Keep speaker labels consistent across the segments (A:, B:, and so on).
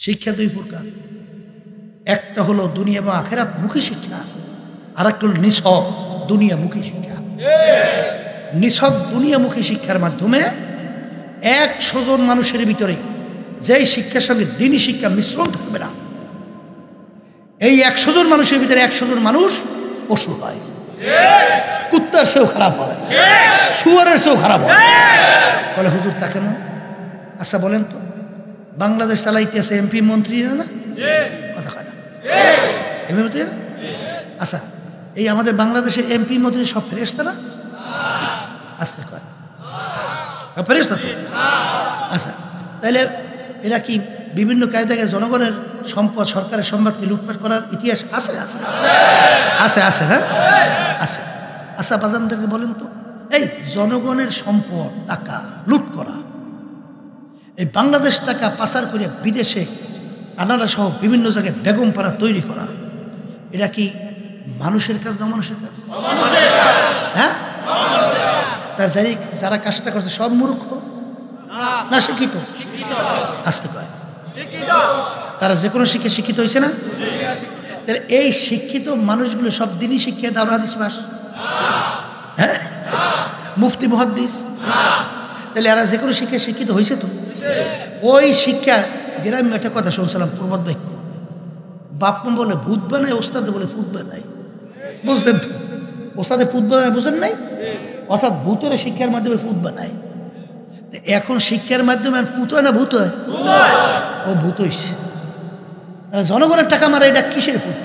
A: শিক্ষা দুই প্রকার, একটা হলো দুনিয়া বা আখেরাত মুখী শিক্ষা, আর একটা হলো নিছক দুনিয়ামুখী শিক্ষা। নিছক দুনিয়ামুখী শিক্ষার মাধ্যমে 100 জন মানুষের ভিতরে যেই শিক্ষার সঙ্গে দিনী শিক্ষা মিশ্রণ থাকবে না, এই 100 জন মানুষের ভিতরে 100 জন মানুষ পশু হয়, কুত্তার চেয়েও খারাপ হয়, শুয়ারের চেয়েও খারাপ হয়। বলে হুজুর তা কেন? আচ্ছা বলেন তো, বাংলাদেশ চালাইতে আছে এমপি মন্ত্রীরা না? কথা কয় না, এমপি মন্ত্রী না? আচ্ছা, এই আমাদের বাংলাদেশের এমপি মন্ত্রী সব ফেরেশতা না? আসতে কয় ফেরেশতা তো। আচ্ছা, তাহলে এরা কি বিভিন্ন কায়দায় জনগণের সম্পদ, সরকারের সম্পদকে লুটপাট করার ইতিহাস আছে? আছে আছে আছে না? আছে। আচ্ছা বাজানদেরকে বলেন তো, এই জনগণের সম্পদ টাকা লুট করা, এই বাংলাদেশ টাকা পাচার করে বিদেশে কানাডা সহ বিভিন্ন জায়গায় বেগম পাড়া তৈরি করা, এটা কি মানুষের কাজ না মানুষের কাজ? হ্যাঁ, তা যারা কাজটা করছে সব মূর্খ না শিক্ষিত? আসতে পারে, তারা যে কোনো শিক্ষায় শিক্ষিত হয়েছে না? তাহলে এই শিক্ষিত মানুষগুলো সব দিনই শিক্ষা দাওর হাদিস পাস? হ্যাঁ, মুফতি মুহাদ্দিস? তাহলে এরা যে কোনো শিক্ষায় শিক্ষিত হয়েছে তো? ওই শিক্ষা গ্রামে একটা কথা শুনছিলাম, প্রবাদ ভাই, বাপ মা বলে ভূত বানায়, ওস্তাদে বলে ফুট বানায়। বুঝছেন তো, ওস্তাদে ফুট বানায়, বুঝেন নাই? অর্থাৎ ভূতের শিক্ষার মাধ্যমে ফুট বানায়। এখন শিক্ষার মাধ্যমে আর পুত হয় না ভূত হয়? ও ভূত হইছে। জনগণের টাকা মারা, এটা কিসের ভূত?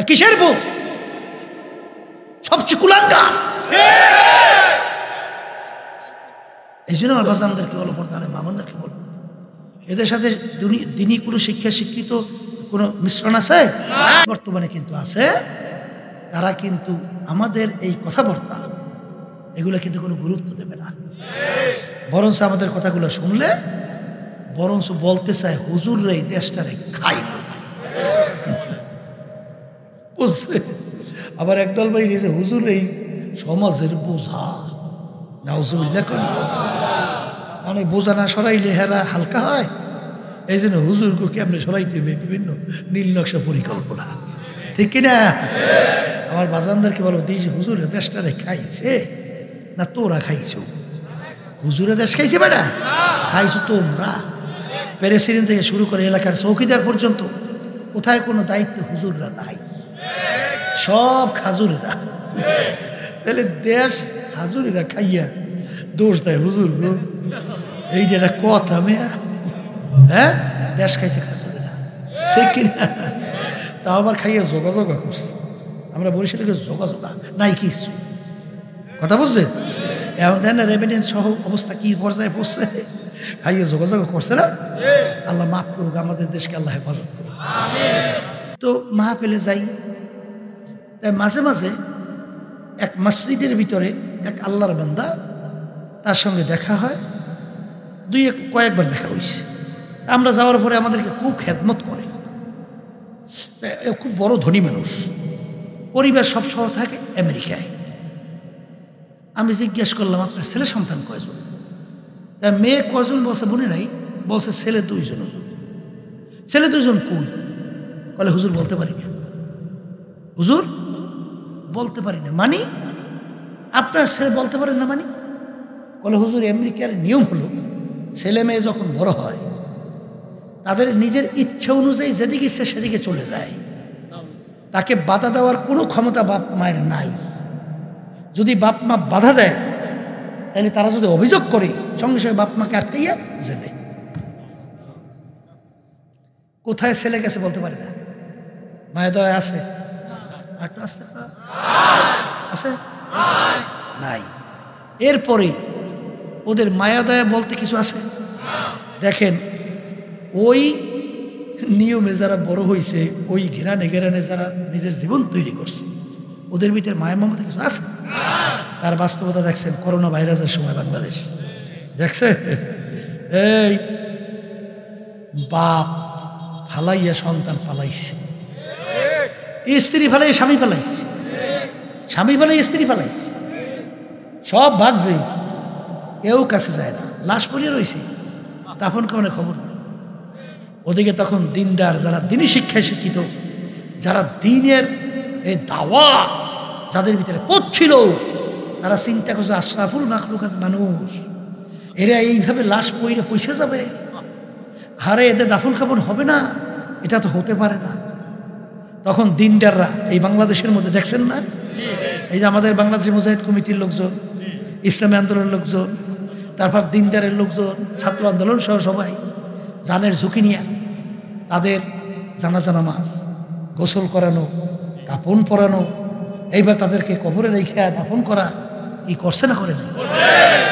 A: কিসের ভূত? সবচেয়ে কুলাঙ্গা। এই জন্য আমার বাজানদেরকে বলো, পর্দারে মামনদেরকে বলবো, এদের সাথে দিনই কোনো শিক্ষা শিক্ষিত কোনো মিশ্রণ আছে? বর্তমানে কিন্তু আছে। তারা কিন্তু আমাদের এই কথাবার্তা এগুলো কিন্তু কোনো গুরুত্ব দেবে না, বরঞ্চ আমাদের কথাগুলো শুনলে বরঞ্চ বলতে চায় হুজুর রে এই দেশটারে খাইল। বুঝছে? আবার একদল ভাই নিয়েছে হুজুর এই সমাজের বোঝা, নাউজুবিল্লাহ করে মানে বোঝা না সরাইলে হেরা হালকা হয়, এই জন্য হুজুরকে কেমনে সরাইতে হবে বিভিন্ন নীল নকশা পরিকল্পনা, ঠিক কিনা? আমার বাজানদেরকে বলো, দিয়েছে হুজুরে দেশটারে খাইছে না তোরা খাইছো? হুজুরে দেশ খাইছে বেটা, খাইছো তোমরা। প্রেসিডেন্ট থেকে শুরু করে এলাকার চৌকিদার পর্যন্ত কোথায় কোনো দায়িত্ব হুজুররা নাই, সব খাজুরেরা। তাহলে দেশ হাজুরেরা খাইয়া দোষ দেয় হুজুর গো, এইটা একটা কথা মেয়া। হ্যাঁ, দেশ খাইছে খাজুরেরা, ঠিক কিনা? তাও আবার খাইয়া যোগাযোগ করছে। আমরা বরিশালকে যোগাযোগ নাই কিছু, কথা বলছেন? এখন দেন না রেমিডেন্স সহ অবস্থা কি পর্যায়ে পড়ছে, খাইয়ে যোগাযোগ করছে না? আল্লাহ মাফ করুক, আমাদের দেশকে আল্লাহ হেফাজত করুক। তো মাহফিলে যাই, তাই মাঝে মাঝে এক মসজিদের ভিতরে এক আল্লাহর বান্দা, তার সঙ্গে দেখা হয়, কয়েকবার দেখা হয়েছে। আমরা যাওয়ার পরে আমাদেরকে খুব খেদমত করে, খুব বড় ধনী মানুষ, পরিবার সব সহ থাকে আমেরিকায়। আমি জিজ্ঞেস করলাম আপনার ছেলে সন্তান কয়জন? তা মেয়ে কয়জন বলছে মনে নাই, বলছে ছেলে 2 জন। ছেলে 2 জন কই? বলে হুজুর বলতে পারি না। হুজুর বলতে পারি না মানে? আপনার ছেলে বলতে পারেন না মানে? বলে হুজুর আমেরিকার নিয়ম হলো ছেলে মেয়ে যখন বড় হয় তাদের নিজের ইচ্ছা অনুযায়ী যেদিকে ইচ্ছে সেদিকে চলে যায়, তাকে বাধা দেওয়ার কোনো ক্ষমতা বাপ মায়ের নাই। যদি বাপ মা বাধা দেয় তাহলে তারা যদি অভিযোগ করে সঙ্গে সঙ্গে বাপ মাকে আটকাইয়া জেলে। কোথায় ছেলে গেছে বলতে পারে না, মায়া দয়া আছে? আছে নাই। এরপরে ওদের মায়া দয়া বলতে কিছু আছে? দেখেন, ওই নিয়মে যারা বড় হয়েছে, ওই ঘেরানে ঘেরানে যারা নিজের জীবন তৈরি করছে, ওদের ভিতরে মায়া মমতা কিছু আছে? তার বাস্তবতা দেখছেন করোনা ভাইরাসের সময় বাংলাদেশ দেখছে, এই বাপ ফালাইয়া সন্তান ফালাইছে, স্ত্রী ফালাই স্বামী ফালাইছে, স্বামী ফালাই স্ত্রী ফালাইছে, সব ভাগছে, কেউ কাছে যায় না, লাশ পড়িয়ে রয়েছে, দাফন কামনে খবর নেই। ওদিকে তখন দিনদার যারা দিনী শিক্ষায় শিক্ষিত, যারা দিনের এই দাওয়া যাদের ভিতরে পড়ছিল, তারা চিন্তা করছে আশরাফুল মাখলুকাত মানুষ, এরা এইভাবে লাশ পইরে পয়সা যাবে, হারে এদের দাফন কাফন হবে না, এটা তো হতে পারে না। তখন দিনদাররা এই বাংলাদেশের মধ্যে দেখছেন না, এই যে আমাদের বাংলাদেশ মুজাহিদ কমিটির লোকজন, ইসলামী আন্দোলনের লোকজন, তারপর দিনদারের লোকজন, ছাত্র আন্দোলন সহ সবাই জানের ঝুঁকি নিয়ে তাদের জানাজা নামাজ, গোসল করানো, কাপড় পরানো, এইবার তাদেরকে কবরে রেখে দাফন করা কি করছে না করে নাই?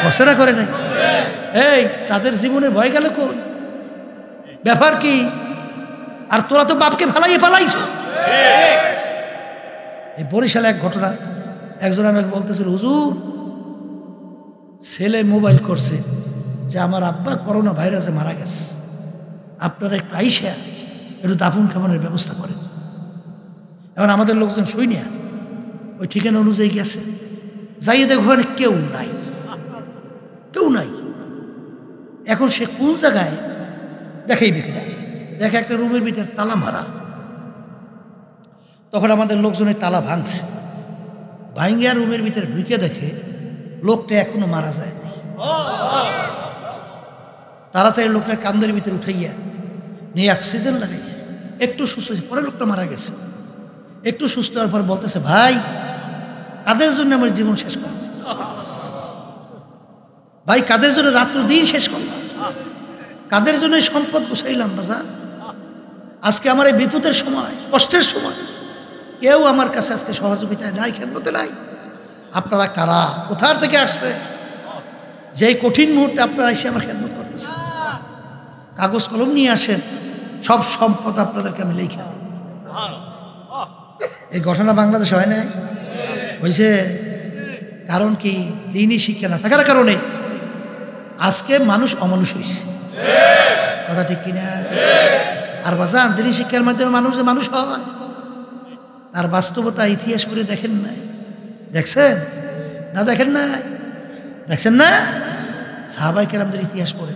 A: করছে না করে নাই? এই তাদের জীবনে ভয় গেল কই? ব্যাপার কি? আর তোরা তো বাপকে ফালাইছ। এই বরিশালে এক ঘটনা, একজন আমাকে বলতেছিল, হুজুর ছেলে মোবাইল করছে যে আমার আব্বা করোনা ভাইরাসে মারা গেছে, আপনারা একটু আইসা একটু দাফন কাফনের ব্যবস্থা করেন। এখন আমাদের লোকজন শুই না, ওই ঠিকানা অনুযায়ী গেছে, যাইয়ে দেখো ওখানে কেউ নাই, কেউ নাই। এখন সে কোন জায়গায় দেখাইবে কিনা, দেখে একটা রুমের ভিতরে তালা মারা। তখন আমাদের লোকজনের তালা ভাঙছে, ভাঙ্গিয়া রুমের ভিতরে ঢুকে দেখে লোকটা এখনো মারা যায় নাই। তাড়াতাড়ি লোকটা কান্দের ভিতরে উঠাইয়া নিয়ে অক্সিজেন লাগাইছে, একটু সুস্থ হয়েছে, পরে লোকটা মারা গেছে। একটু সুস্থ হওয়ার পর বলতেছে, ভাই কাদের জন্য আমার জীবন শেষ করলাম, ভাই কাদের জন্য রাত্র দিন শেষ করলাম, কাদের জন্য সম্পদ গুছাইলাম বাজার, আজকে আমার এই বিপদের সময়, কষ্টের সময় কেউ আমার কাছে আজকে সহযোগিতায় নাই, খেদমতে নাই। আপনারা কারা, কোথার থেকে আসছে, যেই কঠিন মুহূর্তে আপনারা এসে আমার খেদমত করতেছেন, কাগজ কলম নিয়ে আসেন, সব সম্পদ আপনাদেরকে আমি লিখে দিই। এই ঘটনা বাংলাদেশে হয় নাই? হয়েছে। কারণ কি? দিনই শিক্ষা না থাকার কারণে আজকে মানুষ অমানুষ হয়েছে। কথা ঠিক কিনা? আর বাজান দিনই শিক্ষার মাধ্যমে মানুষ যে মানুষ হয় তার বাস্তবতা ইতিহাস করে দেখেন নাই? দেখছেন না? দেখেন নাই? দেখছেন না? সাহাবায়ে কেরামদের ইতিহাস পড়ে,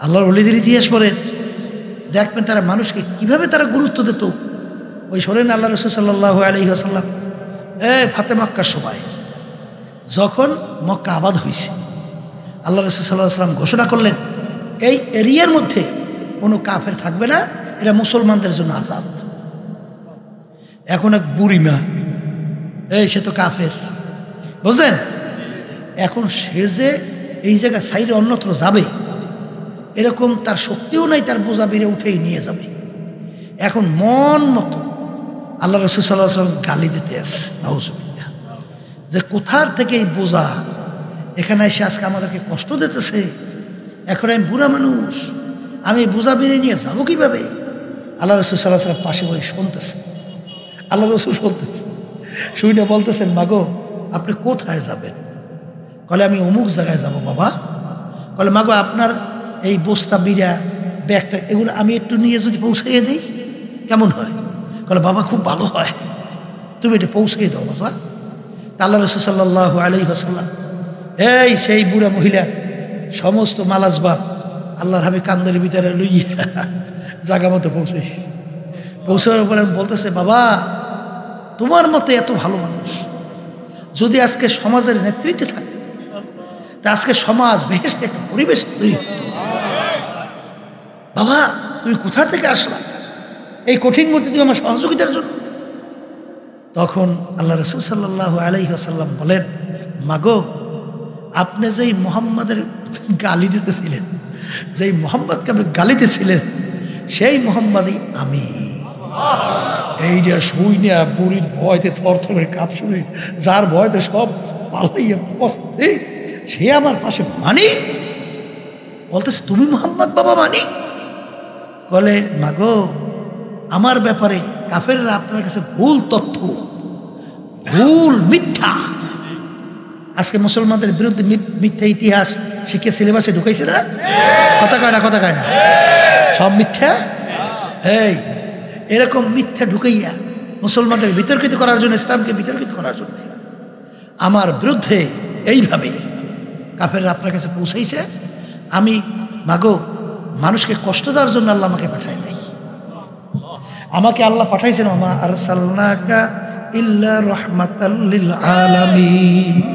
A: আল্লাহর ওলিদের ইতিহাস পড়ে, দেখবেন তারা মানুষকে কিভাবে তারা গুরুত্ব দিত। ওই শোনেন আল্লাহ রাসূল সাল্লাল্লাহু আলাইহি ওয়াসাল্লাম ফাতে মক্কার সময় যখন মক্কা আবাদ হয়েছে, আল্লাহ রাসূল সাল্লাল্লাহু আলাইহি ওয়াসাল্লাম ঘোষণা করলেন এই এরিয়ার মধ্যে কোনো কাফের থাকবে না, এরা মুসলমানদের জন্য আজাদ। এখন এক বুড়িমা, সে তো কাফের, বুঝলেন? এখন সে যে এই জায়গা সাইরে অন্যত্র যাবে এরকম তার শক্তিও নাই, তার বোঝা বেড়ে উঠেই নিয়ে যাবে। এখন মন মতো আল্লাহ রাসূল সাল্লাল্লাহু আলাইহি ওয়াসাল্লাম গালি দিতে আসে, নাউজুবিল্লাহ, যে কোথার থেকে এই বোঝা এখানে এসে আজকে আমাদেরকে কষ্ট দিতেছে। এখন আমি বুড়া মানুষ, আমি বোঝা বেড়ে নিয়ে যাবো কিভাবে? আল্লাহ রাসূল সাল্লাল্লাহু আলাইহি ওয়াসাল্লাম পাশে বসে শুনতেছে, আল্লাহ রাসূল শুনতেছে, শুনে বলতেছেন, মাগো আপনি কোথায় যাবেন? বলে আমি অমুক জায়গায় যাব বাবা। বলে মাগো আপনার এই বস্তা বিড়া ব্যাগটা এগুলো আমি একটু নিয়ে যদি পৌঁছাইয়ে দিই কেমন হয়? বলে বাবা খুব ভালো হয়, তুমি এটা পৌঁছাইয়ে দাও বাবা। আল্লাহ রাসূল সাল্লাল্লাহু আলাইহি ওয়াসাল্লাম সেই বুড়া মহিলার সমস্ত মালাজবাব আল্লাহর হাবিব কান্দের ভিতরে লইয়া জায়গা মতো পৌঁছাইছি। পৌঁছানোর পরে বলতেছে, বাবা তোমার মতো এত ভালো মানুষ যদি আজকে সমাজের নেতৃত্বে থাকে তা আজকে সমাজ বেহেশতে একটা পরিবেশ তৈরি হতো। বাবা তুমি কোথা থেকে আসলা এই কঠিন মুহূর্তে তুমি আমার সহযোগিতার জন্য? তখন আল্লাহ রাসূল সাল্লাল্লাহু আলাইহি ওয়াসাল্লাম বলেন, মাগো আপনি যেই মুহাম্মাদের গালি দিতেছিলেন, যেই মুহাম্মদকে আপনি গালি দিতেছিলেন সেই মুহাম্মাদই আমি। এইটা শুই না বুড়ির ভয়তে থরথরে কাপ শুনি, যার ভয়তে সব পালাইয়া বসে সে আমার পাশে মানিক বলতেছে, তুমি মুহাম্মদ বাবা মানিক? বলে মাগো আমার ব্যাপারে কাফেররা আপনার কাছে ভুল তথ্য, ভুল মিথ্যা, আজকে মুসলমানদের বিরুদ্ধে মিথ্যা ইতিহাস শিখে সিলেবাসে ঢুকাইছে না? কথা কয় না? কথা কয় না? সব মিথ্যা। এরকম মিথ্যা ঢুকাইয়া মুসলমানদের বিতর্কিত করার জন্য, ইসলামকে বিতর্কিত করার জন্য আমার বিরুদ্ধে এইভাবে কাফেররা আপনার কাছে পৌঁছাইছে। আমি মাগো মানুষকে কষ্ট দেওয়ার জন্য আল্লাহ আমাকে পাঠায় নাই। আমাকে আল্লাহ পাঠাইছেন ওমা আরসালনাকা ইল্লা রাহমাতাল লিল আলামিন,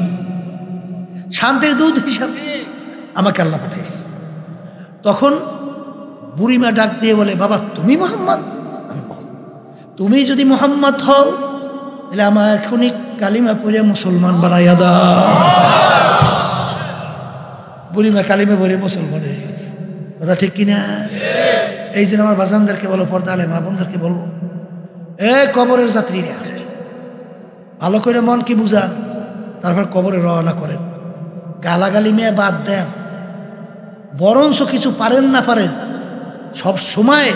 A: শান্তির দূত হিসাবে আমাকে আল্লাহ পাঠাইছে। তখন বুড়িমা ডাক দিয়ে বলে, বাবা তুমি মোহাম্মদ? তুমি যদি মোহাম্মদ হও তাহলে আমার এখনই কালিমা পড়ে মুসলমান বানাইয়া দাও। বুড়িমা কালিমা পড়ে মুসলমান হয়ে গেছে। কথা ঠিক কিনা? এই জন্য আমার বাজানদেরকে বলো, পর্দা আলে মা বোনদেরকে বলবো, কবরের যাত্রীরা ভালো করে মন কি বুঝান, তারপর কবরে রওনা করেন। গালাগালি মেয়ে বাদ দেন, বরঞ্চ কিছু পারেন না পারেন সব সময়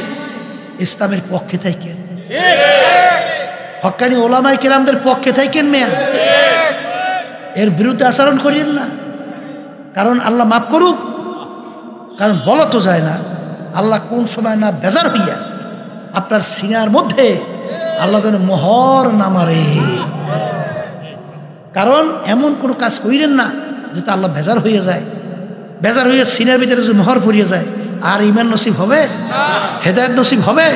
A: ইসলামের পক্ষে থাকেন, হক্কানি ওলামাই কেরামদের পক্ষে থাকেন মেয়া, এর বিরুদ্ধে আচরণ করিয়েন না। কারণ আল্লাহ মাফ করুক, কারণ বলা তো যায় না আল্লাহ কোন সময় না বেজার হইয়া আপনার সিনার মধ্যে আল্লাহ যেন মোহর না মারে। কারণ এমন কোনো কাজ করিলেন না যেটা আল্লাহ বেজার হয়ে যায়, বেজার হয়ে সিনার ভিতরে যদি মোহর পড়িয়ে যায় আর ইমান নসিব হবে, হেদায়েত নসিব হবে?